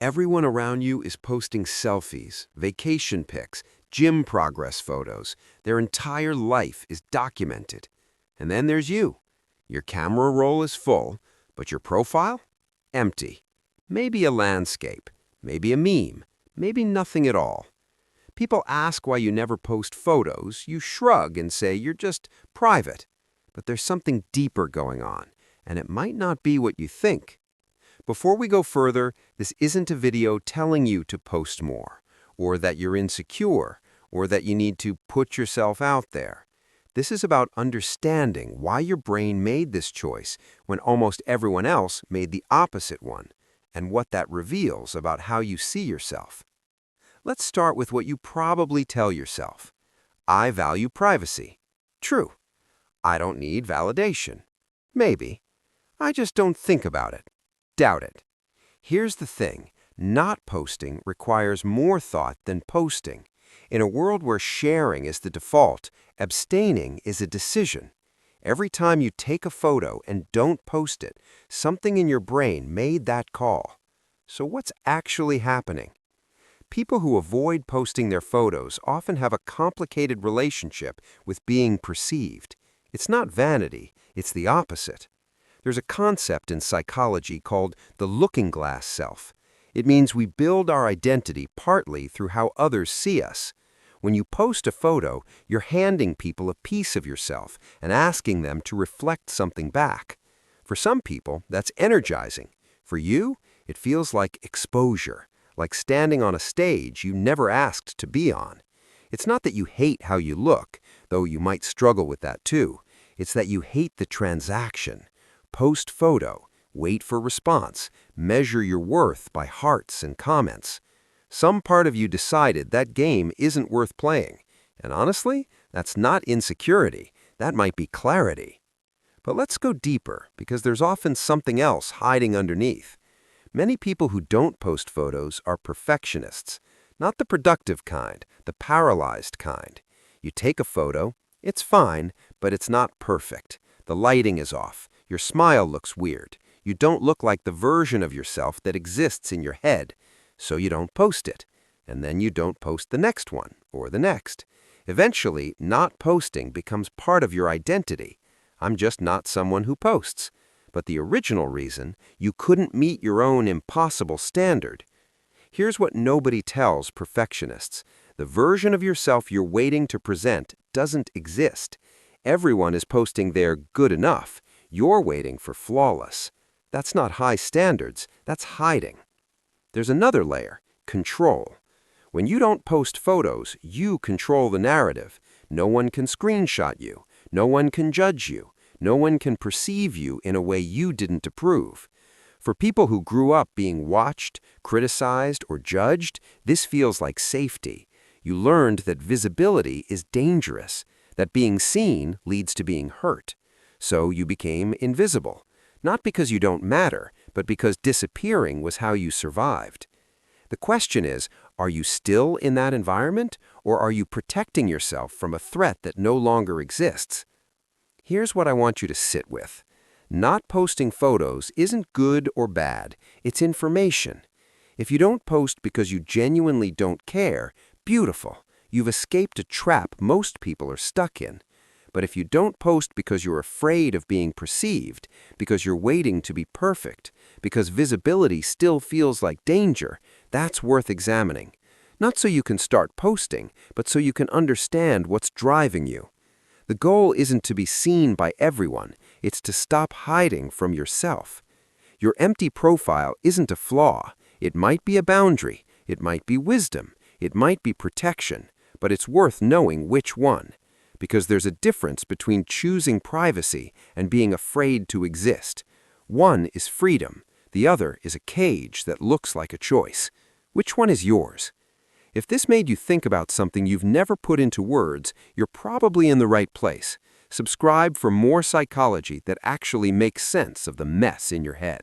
Everyone around you is posting selfies, vacation pics, gym progress photos. Their entire life is documented. And then there's you. Your camera roll is full, but your profile? Empty. Maybe a landscape, maybe a meme, maybe nothing at all. People ask why you never post photos. You shrug and say you're just private. But there's something deeper going on, and it might not be what you think. Before we go further, this isn't a video telling you to post more, or that you're insecure, or that you need to put yourself out there. This is about understanding why your brain made this choice when almost everyone else made the opposite one, and what that reveals about how you see yourself. Let's start with what you probably tell yourself. I value privacy. True. I don't need validation. Maybe. I just don't think about it. Doubt it. Here's the thing. Not posting requires more thought than posting. In a world where sharing is the default, abstaining is a decision. Every time you take a photo and don't post it, something in your brain made that call. So what's actually happening? People who avoid posting their photos often have a complicated relationship with being perceived. It's not vanity, it's the opposite. There's a concept in psychology called the looking glass self. It means we build our identity partly through how others see us. When you post a photo, you're handing people a piece of yourself and asking them to reflect something back. For some people, that's energizing. For you, it feels like exposure, like standing on a stage you never asked to be on. It's not that you hate how you look, though you might struggle with that too. It's that you hate the transaction. Post photo, wait for response, measure your worth by hearts and comments. Some part of you decided that game isn't worth playing. And honestly, that's not insecurity. That might be clarity. But let's go deeper, because there's often something else hiding underneath. Many people who don't post photos are perfectionists. Not the productive kind, the paralyzed kind. You take a photo, it's fine, but it's not perfect. The lighting is off. Your smile looks weird. You don't look like the version of yourself that exists in your head. So you don't post it. And then you don't post the next one, or the next. Eventually, not posting becomes part of your identity. I'm just not someone who posts. But the original reason, you couldn't meet your own impossible standard. Here's what nobody tells perfectionists. The version of yourself you're waiting to present doesn't exist. Everyone is posting their good enough. You're waiting for flawless. That's not high standards, that's hiding. There's another layer, control. When you don't post photos, you control the narrative. No one can screenshot you. No one can judge you. No one can perceive you in a way you didn't approve. For people who grew up being watched, criticized, or judged, this feels like safety. You learned that visibility is dangerous, that being seen leads to being hurt. So you became invisible, not because you don't matter, but because disappearing was how you survived. The question is, are you still in that environment, or are you protecting yourself from a threat that no longer exists? Here's what I want you to sit with. Not posting photos isn't good or bad, it's information. If you don't post because you genuinely don't care, beautiful. You've escaped a trap most people are stuck in. But if you don't post because you're afraid of being perceived, because you're waiting to be perfect, because visibility still feels like danger, that's worth examining. Not so you can start posting, but so you can understand what's driving you. The goal isn't to be seen by everyone, it's to stop hiding from yourself. Your empty profile isn't a flaw. It might be a boundary, it might be wisdom, it might be protection, but it's worth knowing which one. Because there's a difference between choosing privacy and being afraid to exist. One is freedom, the other is a cage that looks like a choice. Which one is yours? If this made you think about something you've never put into words, you're probably in the right place. Subscribe for more psychology that actually makes sense of the mess in your head.